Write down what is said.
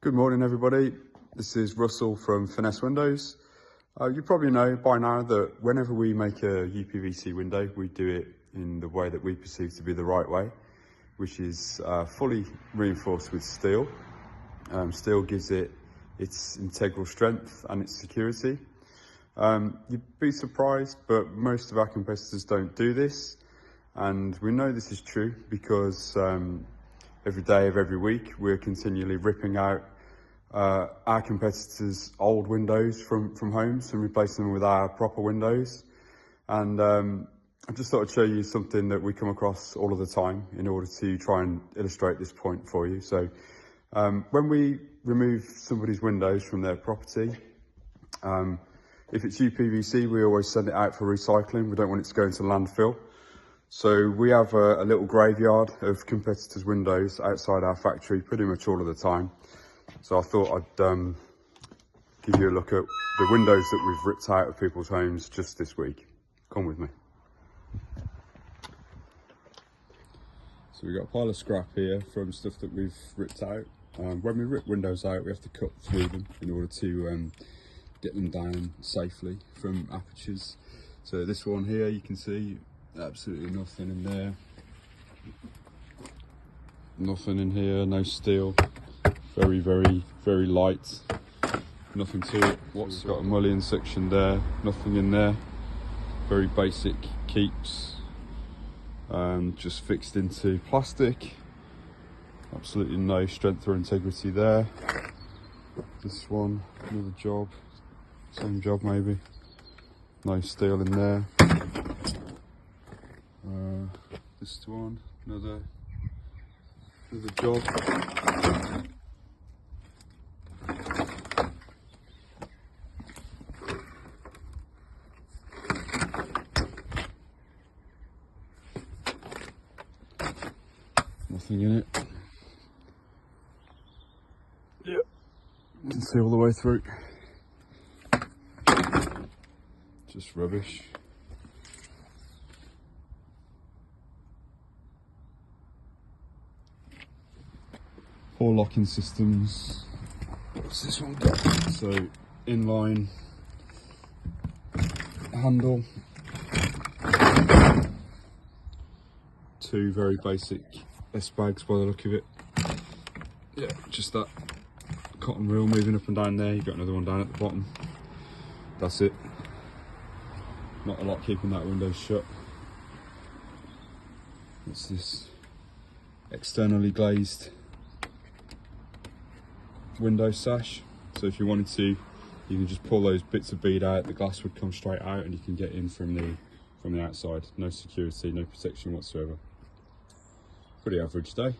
Good morning everybody, this is Russell from Finesse Windows. You probably know by now that whenever we make a UPVC window, we do it in the way that we perceive to be the right way, which is fully reinforced with steel. Steel gives it its integral strength and its security. You'd be surprised, but most of our competitors don't do this. And we know this is true because every day of every week, we're continually ripping out our competitors' old windows from homes and replacing them with our proper windows. And I just thought I'd show you something that we come across all of the time in order to try and illustrate this point for you. So when we remove somebody's windows from their property, if it's UPVC, we always send it out for recycling. We don't want it to go into landfill. So we have a little graveyard of competitors' windows outside our factory pretty much all of the time. So I thought I'd give you a look at the windows that we've ripped out of people's homes just this week. Come with me. So we've got a pile of scrap here from stuff that we've ripped out. When we rip windows out, we have to cut through them in order to get them down safely from apertures. So this one here, you can see absolutely nothing in there. Nothing in here, no steel. Very, very, very light. Nothing to it. What's got a mullion section there, nothing in there. Very basic keeps. Just fixed into plastic. Absolutely no strength or integrity there. This one, another job. Same job maybe. No steel in there. This one, another job. Nothing in it. Yeah, you can see all the way through. Just rubbish. Poor locking systems. What's this one got? So inline handle. Two very basic S-bags by the look of it. Yeah, just that cotton reel moving up and down there. You've got another one down at the bottom. That's it. Not a lot keeping that window shut. What's this? Externally glazed window sash. So if you wanted to, you can just pull those bits of bead out, the glass would come straight out and you can get in from the outside. No security, no protection whatsoever. Pretty average day.